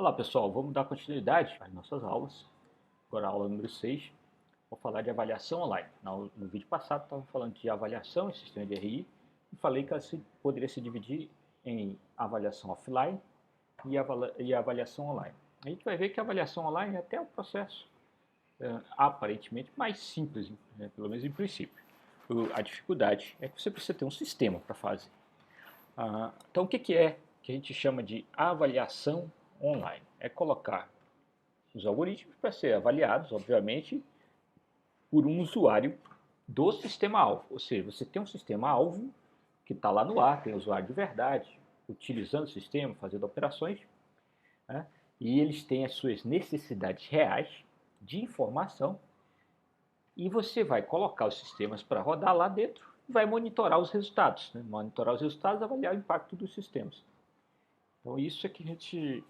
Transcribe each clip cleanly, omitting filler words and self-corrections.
Olá pessoal, vamos dar continuidade às nossas aulas. Agora a aula número 6. Vou falar de avaliação online. No vídeo passado estava falando de avaliação em sistema de RI e falei que ela poderia se dividir em avaliação offline e avaliação online. A gente vai ver que a avaliação online é até um processo aparentemente mais simples, né, pelo menos em princípio. A dificuldade é que você precisa ter um sistema para fazer. Então o que é que a gente chama de avaliação online? É colocar os algoritmos para ser avaliados, obviamente, por um usuário do sistema-alvo. Ou seja, você tem um sistema-alvo que está lá no ar, tem usuário de verdade, utilizando o sistema, fazendo operações, né? E eles têm as suas necessidades reais de informação e você vai colocar os sistemas para rodar lá dentro e vai monitorar os resultados, né? Monitorar os resultados e avaliar o impacto dos sistemas. Então isso é que a gente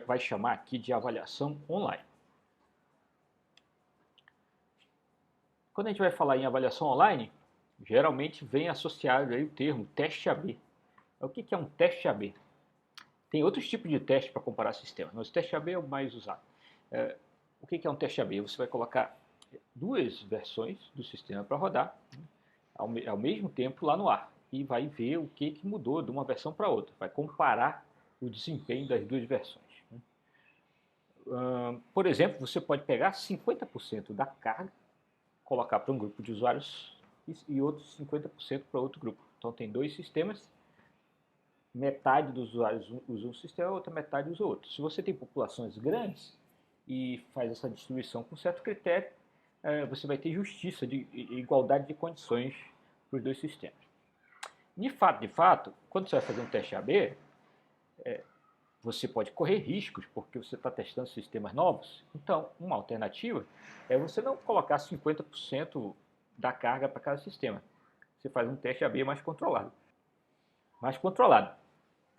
vai chamar aqui de avaliação online. Quando a gente vai falar em avaliação online, geralmente vem associado aí o termo teste AB. O que é um teste AB? Tem outros tipos de teste para comparar sistemas, mas o teste AB é o mais usado. O que é um teste AB? Você vai colocar duas versões do sistema para rodar ao mesmo tempo lá no ar e vai ver o que mudou de uma versão para outra. Vai comparar o desempenho das duas versões. Por exemplo, você pode pegar 50% da carga, colocar para um grupo de usuários e outros 50% para outro grupo. Então tem dois sistemas, metade dos usuários usa um sistema, a outra metade usa outro. Se você tem populações grandes e faz essa distribuição com certo critério, você vai ter justiça, de igualdade de condições para os dois sistemas. De fato, quando você vai fazer um teste AB, você pode correr riscos, porque você está testando sistemas novos. Então, uma alternativa é você não colocar 50% da carga para cada sistema. Você faz um teste AB mais controlado.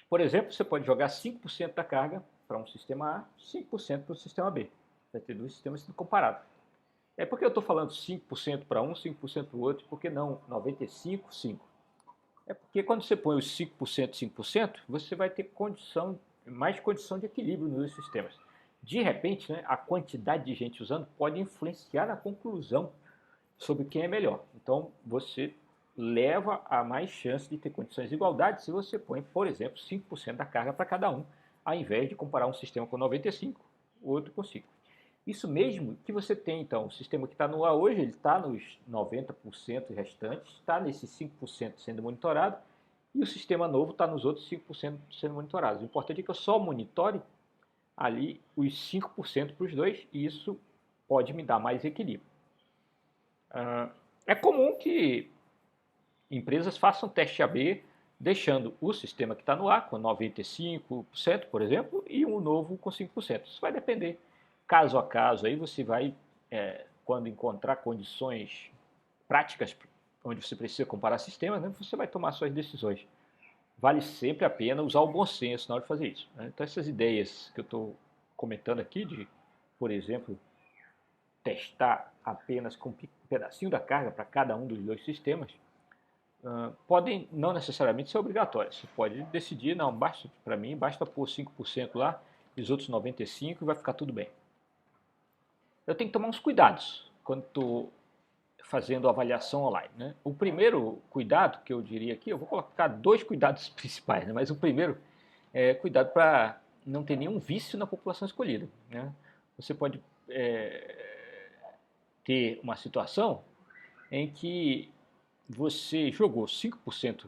Por exemplo, você pode jogar 5% da carga para um sistema A, 5% para o sistema B. Vai ter dois sistemas sendo comparados. É porque eu estou falando 5% para um, 5% para o outro, por que não 95%, 5%? É porque quando você põe os 5%, 5%, você vai ter mais condição de equilíbrio nos dois sistemas. De repente, né, a quantidade de gente usando pode influenciar na conclusão sobre quem é melhor. Então, você leva a mais chance de ter condições de igualdade se você põe, por exemplo, 5% da carga para cada um, ao invés de comparar um sistema com 95%, o outro com 5%. Isso mesmo que você tem, então, o sistema que está no ar hoje, ele está nos 90% restantes, está nesses 5% sendo monitorado, e o sistema novo está nos outros 5% sendo monitorados. O importante é que eu só monitore ali os 5% para os dois, e isso pode me dar mais equilíbrio. É comum que empresas façam teste AB, deixando o sistema que está no ar com 95%, por exemplo, e um novo com 5%. Isso vai depender caso a caso. Aí você vai, quando encontrar condições práticas onde você precisa comparar sistemas, né, você vai tomar suas decisões. Vale sempre a pena usar o bom senso na hora de fazer isso, né? Então essas ideias que eu estou comentando aqui de, por exemplo, testar apenas com um pedacinho da carga para cada um dos dois sistemas, podem não necessariamente ser obrigatórias. Você pode decidir, não, para mim basta pôr 5% lá e os outros 95% e vai ficar tudo bem. Eu tenho que tomar uns cuidados quando estou fazendo avaliação online, né? O primeiro cuidado que eu diria aqui, eu vou colocar dois cuidados principais, né? Mas o primeiro é cuidado para não ter nenhum vício na população escolhida, né? Você pode ter uma situação em que você jogou 5%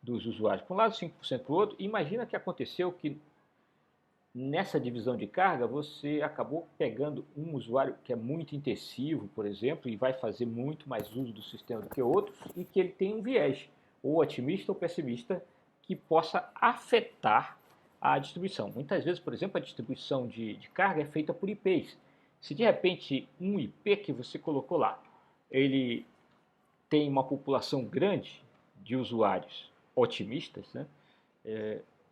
dos usuários para um lado, 5% para o outro. Imagina que aconteceu que nessa divisão de carga você acabou pegando um usuário que é muito intensivo, por exemplo, e vai fazer muito mais uso do sistema do que outros, e que ele tem um viés, ou otimista ou pessimista, que possa afetar a distribuição. Muitas vezes, por exemplo, a distribuição de carga é feita por IPs. Se de repente um IP que você colocou lá, ele tem uma população grande de usuários otimistas, né,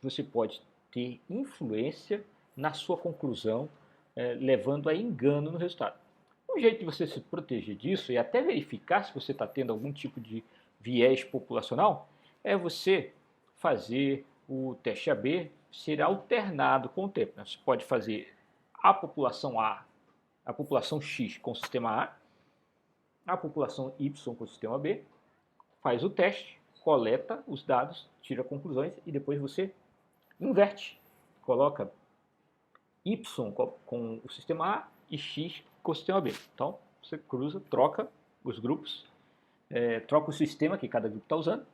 você pode ter influência na sua conclusão, levando a engano no resultado. Um jeito de você se proteger disso e até verificar se você está tendo algum tipo de viés populacional é você fazer o teste AB ser alternado com o tempo, né? Você pode fazer a população A, a população X com o sistema a população Y com o sistema B, faz o teste, coleta os dados, tira conclusões e depois você inverte. Coloca Y com o sistema A e X com o sistema B. Então, você cruza, troca os grupos, troca o sistema que cada grupo está usando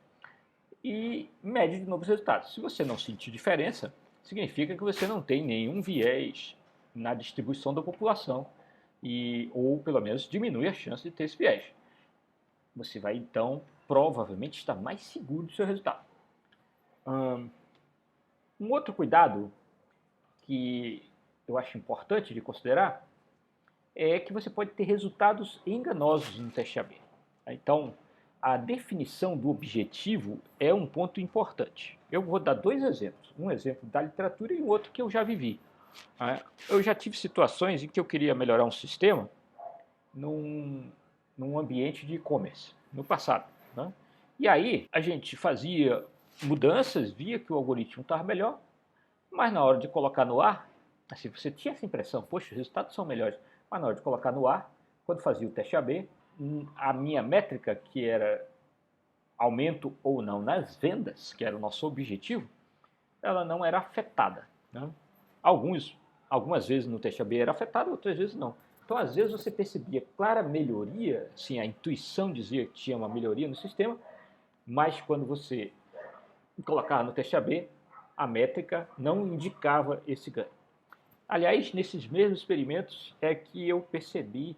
e mede de novo os resultados. Se você não sentir diferença, significa que você não tem nenhum viés na distribuição da população ou pelo menos diminui a chance de ter esse viés. Você vai então provavelmente estar mais seguro do seu resultado. Um outro cuidado que eu acho importante de considerar é que você pode ter resultados enganosos no teste AB. Então, a definição do objetivo é um ponto importante. Eu vou dar dois exemplos. Um exemplo da literatura e um outro que eu já vivi. Eu já tive situações em que eu queria melhorar um sistema num ambiente de e-commerce, no passado. Né? E aí a gente fazia mudanças, via que o algoritmo estava melhor, mas na hora de colocar no ar, assim, você tinha essa impressão, poxa, os resultados são melhores, mas na hora de colocar no ar, quando fazia o teste AB, a minha métrica, que era aumento ou não nas vendas, que era o nosso objetivo, ela não era afetada. Né? Algumas vezes no teste AB era afetado, outras vezes não. Então, às vezes você percebia clara melhoria, sim, a intuição dizia que tinha uma melhoria no sistema, mas quando você colocava no teste AB, a métrica não indicava esse ganho. Aliás, nesses mesmos experimentos é que eu percebi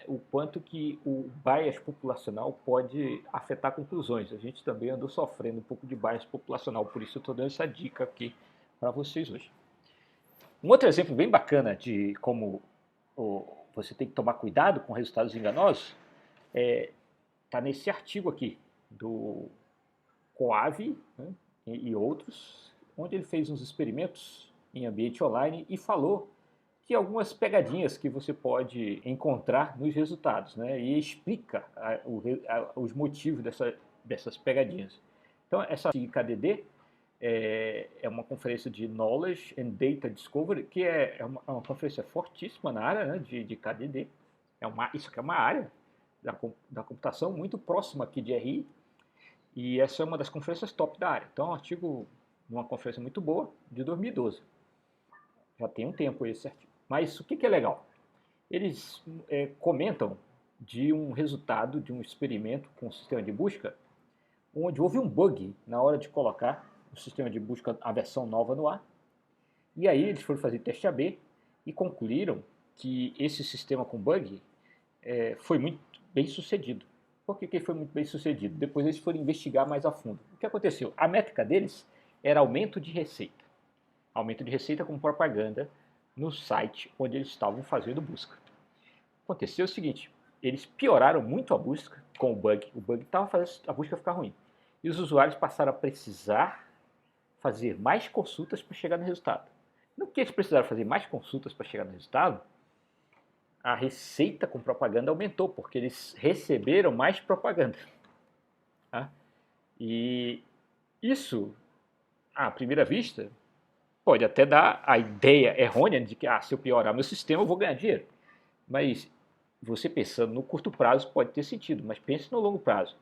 o quanto que o bias populacional pode afetar conclusões. A gente também andou sofrendo um pouco de bias populacional, por isso eu estou dando essa dica aqui para vocês hoje. Um outro exemplo bem bacana de como você tem que tomar cuidado com resultados enganosos está nesse artigo aqui do Coave, né, e outros, onde ele fez uns experimentos em ambiente online e falou que algumas pegadinhas que você pode encontrar nos resultados, né, e explica os motivos dessas pegadinhas. Então, essa KDD é uma conferência de Knowledge and Data Discovery, que é uma conferência fortíssima na área, né, de KDD. Isso aqui é uma área da computação muito próxima aqui de RI, e essa é uma das conferências top da área. Então, é um artigo, uma conferência muito boa, de 2012. Já tem um tempo esse artigo. Mas o que é legal? Eles comentam de um resultado de um experimento com o sistema de busca, onde houve um bug na hora de colocar o sistema de busca, a versão nova no ar. E aí eles foram fazer teste AB e concluíram que esse sistema com bug foi muito bem sucedido. Por que foi muito bem sucedido? Depois eles foram investigar mais a fundo. O que aconteceu? A métrica deles era aumento de receita. Aumento de receita com propaganda no site onde eles estavam fazendo busca. Aconteceu o seguinte, eles pioraram muito a busca com o bug estava fazendo a busca ficar ruim. E os usuários passaram a precisar fazer mais consultas para chegar no resultado. No que eles precisaram fazer mais consultas para chegar no resultado, a receita com propaganda aumentou, porque eles receberam mais propaganda. Tá? E isso, à primeira vista, pode até dar a ideia errônea de que se eu piorar meu sistema eu vou ganhar dinheiro. Mas você pensando no curto prazo pode ter sentido, mas pense no longo prazo.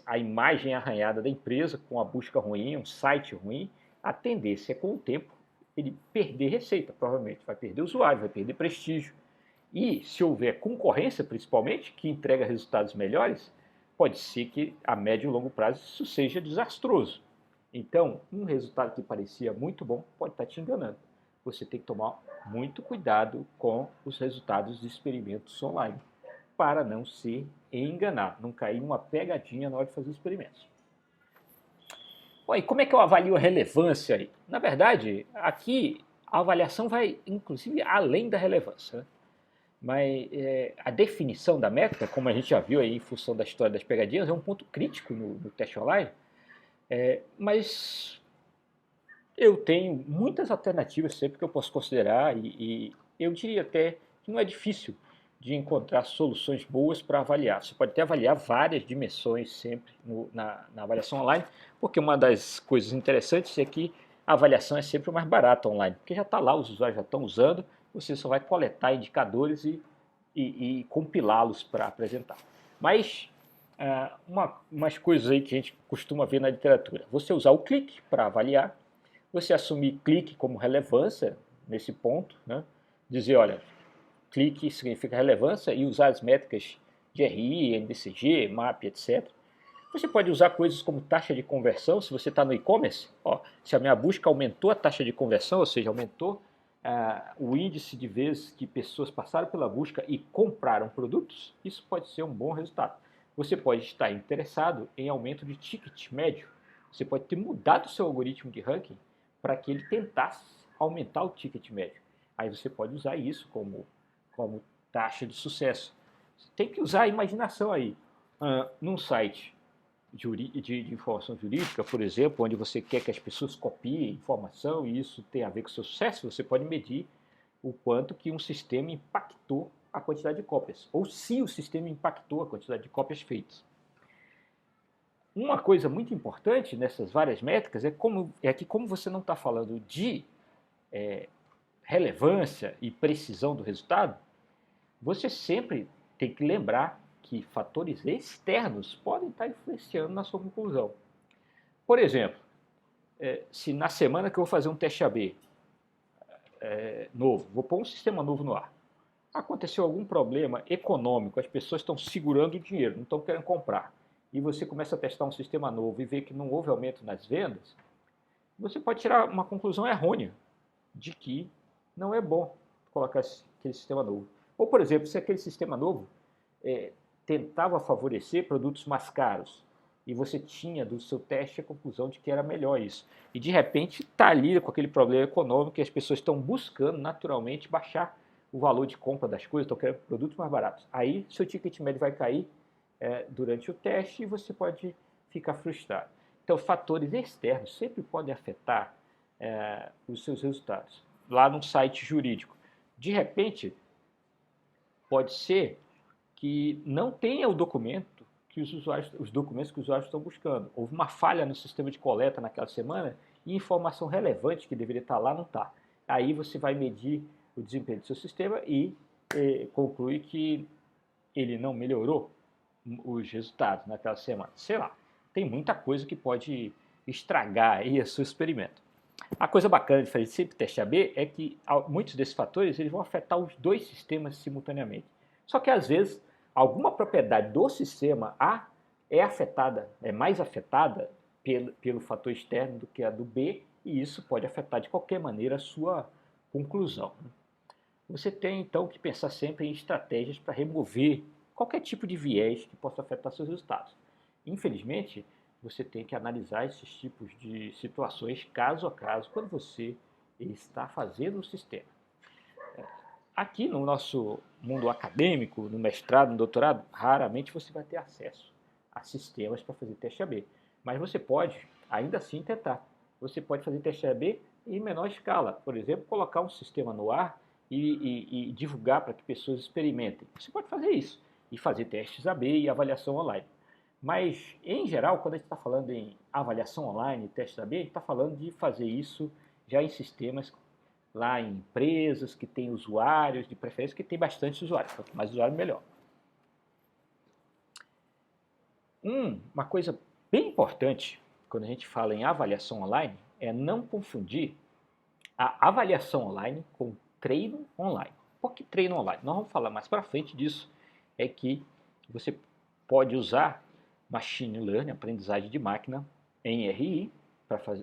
A imagem arranhada da empresa com a busca ruim, um site ruim, a tendência é com o tempo ele perder receita, provavelmente. Vai perder usuário, vai perder prestígio. E se houver concorrência, principalmente, que entrega resultados melhores, pode ser que a médio e longo prazo isso seja desastroso. Então, um resultado que parecia muito bom pode estar te enganando. Você tem que tomar muito cuidado com os resultados de experimentos online para não se enganar, não cair numa pegadinha na hora de fazer os experimentos. Bom, e como é que eu avalio a relevância aí? Na verdade, aqui a avaliação vai, inclusive, além da relevância. Né? Mas a definição da métrica, como a gente já viu aí em função da história das pegadinhas, é um ponto crítico no teste online. Mas eu tenho muitas alternativas sempre que eu posso considerar e eu diria até que não é difícil de encontrar soluções boas para avaliar. Você pode até avaliar várias dimensões sempre na avaliação online, porque uma das coisas interessantes é que a avaliação é sempre mais barata online, porque já está lá, os usuários já estão usando, você só vai coletar indicadores e compilá-los para apresentar. Mas umas coisas aí que a gente costuma ver na literatura. Você usar o clique para avaliar, você assumir clique como relevância nesse ponto, né? Dizer, olha, clique significa relevância e usar as métricas de RI, NDCG, MAP, etc. Você pode usar coisas como taxa de conversão, se você está no e-commerce, se a minha busca aumentou a taxa de conversão, ou seja, aumentou o índice de vezes que pessoas passaram pela busca e compraram produtos, isso pode ser um bom resultado. Você pode estar interessado em aumento de ticket médio, você pode ter mudado o seu algoritmo de ranking para que ele tentasse aumentar o ticket médio. Aí você pode usar isso como taxa de sucesso. Você tem que usar a imaginação aí. Num site de informação jurídica, por exemplo, onde você quer que as pessoas copiem informação e isso tem a ver com o seu sucesso, você pode medir o quanto que um sistema impactou a quantidade de cópias, ou se o sistema impactou a quantidade de cópias feitas. Uma coisa muito importante nessas várias métricas é que como você não está falando de relevância e precisão do resultado, você sempre tem que lembrar que fatores externos podem estar influenciando na sua conclusão. Por exemplo, se na semana que eu vou fazer um teste AB novo, vou pôr um sistema novo no ar, aconteceu algum problema econômico, as pessoas estão segurando o dinheiro, não estão querendo comprar, e você começa a testar um sistema novo e vê que não houve aumento nas vendas, você pode tirar uma conclusão errônea de que não é bom colocar aquele sistema novo. Ou, por exemplo, se aquele sistema novo tentava favorecer produtos mais caros e você tinha do seu teste a conclusão de que era melhor isso. E de repente está ali com aquele problema econômico e as pessoas estão buscando naturalmente baixar o valor de compra das coisas, estão querendo produtos mais baratos. Aí seu ticket médio vai cair durante o teste e você pode ficar frustrado. Então fatores externos sempre podem afetar os seus resultados. Lá num site jurídico, de repente, pode ser que não tenha o documento que os documentos que os usuários estão buscando. Houve uma falha no sistema de coleta naquela semana e informação relevante que deveria estar lá não está. Aí você vai medir o desempenho do seu sistema e conclui que ele não melhorou os resultados naquela semana. Sei lá, tem muita coisa que pode estragar aí o seu experimento. A coisa bacana de fazer sempre teste AB é que muitos desses fatores eles vão afetar os dois sistemas simultaneamente. Só que às vezes alguma propriedade do sistema A é mais afetada pelo fator externo do que a do B, e isso pode afetar de qualquer maneira a sua conclusão. Você tem então que pensar sempre em estratégias para remover qualquer tipo de viés que possa afetar seus resultados. Infelizmente, você tem que analisar esses tipos de situações caso a caso quando você está fazendo o sistema. Aqui no nosso mundo acadêmico, no mestrado, no doutorado, raramente você vai ter acesso a sistemas para fazer teste AB. Mas você pode, ainda assim, tentar. Você pode fazer teste AB em menor escala. Por exemplo, colocar um sistema no ar e divulgar para que pessoas experimentem. Você pode fazer isso e fazer testes AB e avaliação online. Mas, em geral, quando a gente está falando em avaliação online e testes AB, a gente está falando de fazer isso já em sistemas lá em empresas que têm usuários, de preferência que tem bastante usuários. Quanto mais usuário, melhor. Uma coisa bem importante quando a gente fala em avaliação online é não confundir a avaliação online com treino online. Por que treino online? Nós vamos falar mais para frente disso. É que você pode usar Machine Learning, aprendizagem de máquina, em RI,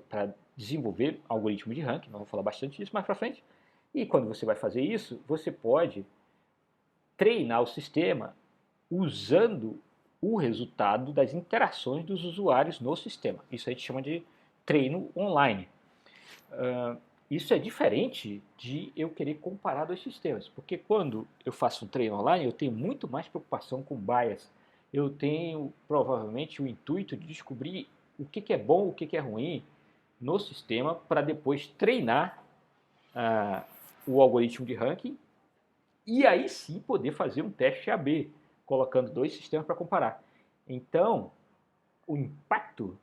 para desenvolver algoritmo de ranking. Nós vamos falar bastante disso mais para frente. E quando você vai fazer isso, você pode treinar o sistema usando o resultado das interações dos usuários no sistema. Isso a gente chama de treino online. Isso é diferente de eu querer comparar dois sistemas, porque quando eu faço um treino online, eu tenho muito mais preocupação com bias. Eu tenho provavelmente o intuito de descobrir o que é bom, o que é ruim no sistema, para depois treinar o algoritmo de ranking e aí sim poder fazer um teste AB, colocando dois sistemas para comparar. Então, o impacto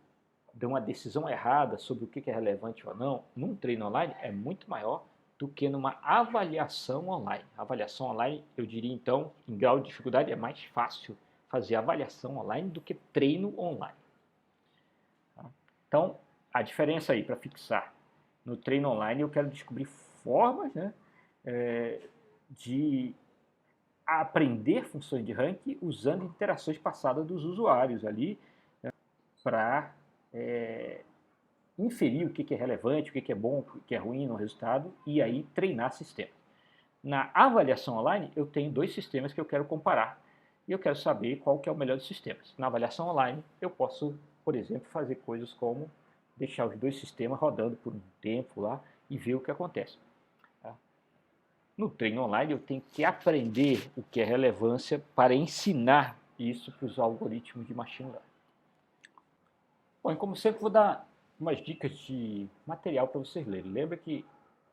de uma decisão errada sobre o que é relevante ou não, num treino online, é muito maior do que numa avaliação online. A avaliação online, eu diria então, em grau de dificuldade, é mais fácil fazer avaliação online do que treino online. Então, a diferença aí para fixar no treino online, eu quero descobrir formas, né, de aprender funções de ranking usando interações passadas dos usuários ali, né, para inferir o que é relevante, o que é bom, o que é ruim no resultado e aí treinar sistema. Na avaliação online, eu tenho dois sistemas que eu quero comparar e eu quero saber qual que é o melhor dos sistemas. Na avaliação online, eu posso, por exemplo, fazer coisas como deixar os dois sistemas rodando por um tempo lá e ver o que acontece. No treino online, eu tenho que aprender o que é relevância para ensinar isso para os algoritmos de machine learning. Bom, e como sempre, vou dar umas dicas de material para vocês lerem. Lembra que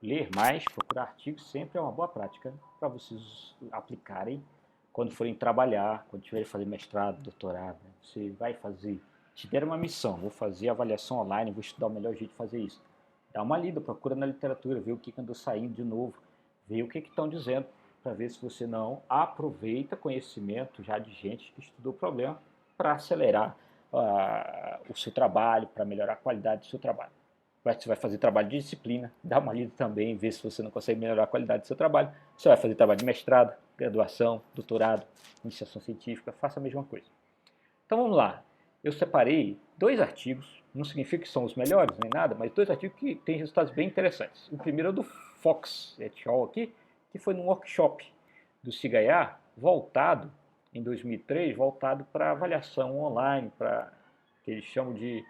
ler mais, procurar artigos, sempre é uma boa prática para vocês aplicarem quando forem trabalhar, quando tiverem fazer mestrado, doutorado. Né? Você vai fazer, te deram uma missão, vou fazer avaliação online, vou estudar o melhor jeito de fazer isso. Dá uma lida, procura na literatura, vê o que andou saindo de novo, vê o que estão dizendo, para ver se você não aproveita conhecimento já de gente que estudou o problema para acelerar o seu trabalho, para melhorar a qualidade do seu trabalho. Você vai fazer trabalho de disciplina, dá uma lida também, vê se você não consegue melhorar a qualidade do seu trabalho. Você vai fazer trabalho de mestrado, graduação, doutorado, iniciação científica, faça a mesma coisa. Então vamos lá, eu separei dois artigos, não significa que são os melhores nem nada, mas dois artigos que têm resultados bem interessantes. O primeiro é do Fox et al. Aqui, que foi num workshop do Cigayar, voltado, em 2003, voltado para avaliação online, para que eles chamam de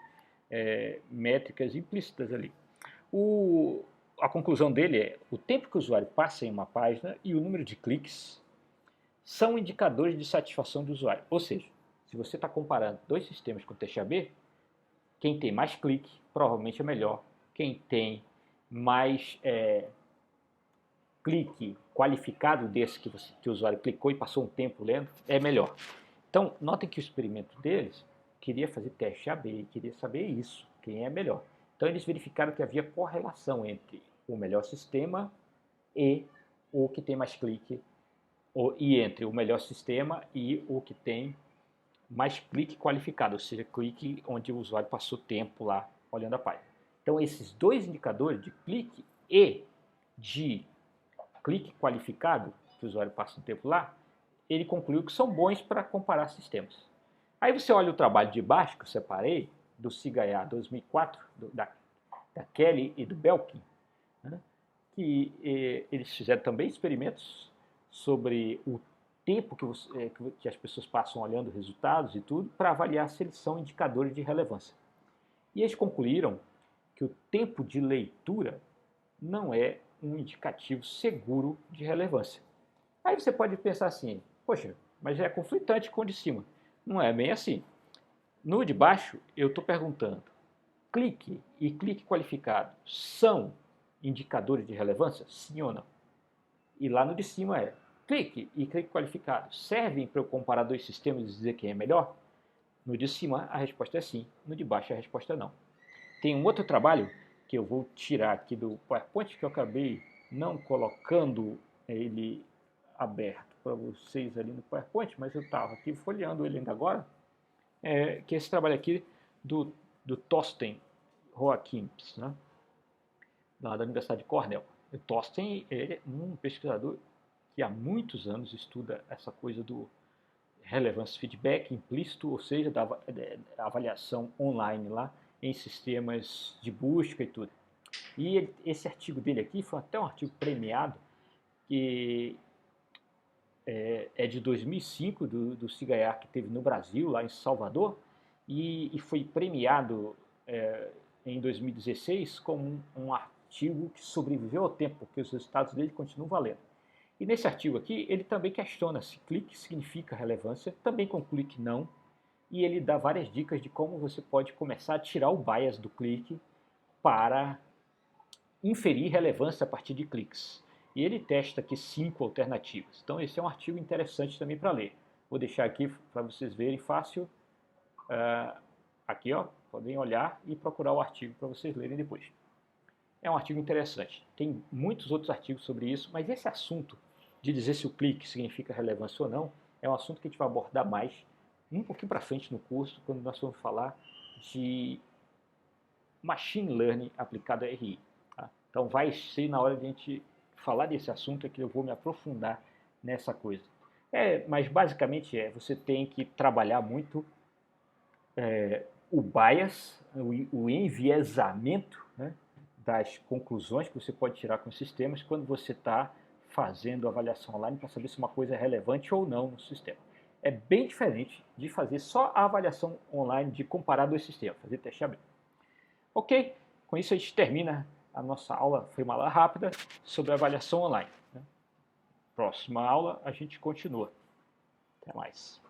métricas implícitas ali. A conclusão dele é o tempo que o usuário passa em uma página e o número de cliques são indicadores de satisfação do usuário. Ou seja, se você está comparando dois sistemas com TXAB, quem tem mais clique provavelmente é melhor. Quem tem mais clique qualificado desse que o usuário clicou e passou um tempo lendo, é melhor. Então, notem que o experimento deles queria fazer teste AB, queria saber isso, quem é melhor. Então, eles verificaram que havia correlação entre o melhor sistema e o que tem mais clique, e entre o melhor sistema e o que tem mais clique qualificado, ou seja, clique onde o usuário passou tempo lá olhando a página. Então, esses dois indicadores de clique e de clique qualificado, que o usuário passa um tempo lá, ele concluiu que são bons para comparar sistemas. Aí você olha o trabalho de baixo que eu separei, do Cigayar 2004, da Kelly e do Belkin, né, que eles fizeram também experimentos sobre o tempo que as pessoas passam olhando resultados e tudo, para avaliar se eles são indicadores de relevância. E eles concluíram que o tempo de leitura não é um indicativo seguro de relevância. Aí você pode pensar assim, poxa, mas é conflitante com o de cima. Não é bem assim. No de baixo, eu estou perguntando, clique e clique qualificado são indicadores de relevância? Sim ou não? E lá no de cima é, clique e clique qualificado servem para eu comparar dois sistemas e dizer quem é melhor? No de cima, a resposta é sim. No de baixo, a resposta é não. Tem um outro trabalho que eu vou tirar aqui do PowerPoint, que eu acabei não colocando ele aberto para vocês ali no PowerPoint, mas eu estava aqui folheando ele ainda agora, que é esse trabalho aqui do Thorsten Joachims, né, da Universidade de Cornell. O Thorsten é um pesquisador que há muitos anos estuda essa coisa do relevance feedback implícito, ou seja, da avaliação online lá em sistemas de busca e tudo. E esse artigo dele aqui foi até um artigo premiado, que é de 2005, do Cigayar, que teve no Brasil, lá em Salvador, e foi premiado em 2016 como um artigo que sobreviveu ao tempo, porque os resultados dele continuam valendo. E nesse artigo aqui, ele também questiona se clique significa relevância, também conclui que não, e ele dá várias dicas de como você pode começar a tirar o bias do clique para inferir relevância a partir de cliques. E ele testa aqui 5 alternativas. Então esse é um artigo interessante também para ler. Vou deixar aqui para vocês verem fácil. Aqui, ó, Podem olhar e procurar o artigo para vocês lerem depois. É um artigo interessante. Tem muitos outros artigos sobre isso, mas esse assunto de dizer se o clique significa relevância ou não é um assunto que a gente vai abordar mais um pouquinho para frente no curso, quando nós vamos falar de Machine Learning aplicado a RI. Tá? Então vai ser na hora de a gente falar desse assunto é que eu vou me aprofundar nessa coisa. Mas basicamente você tem que trabalhar muito o bias, o enviesamento, né, das conclusões que você pode tirar com os sistemas quando você está fazendo avaliação online para saber se uma coisa é relevante ou não no sistema. É bem diferente de fazer só a avaliação online, de comparar dois sistemas, fazer teste aberto. Ok? Com isso a gente termina a nossa aula, foi uma aula rápida, sobre avaliação online. Próxima aula a gente continua. Até mais.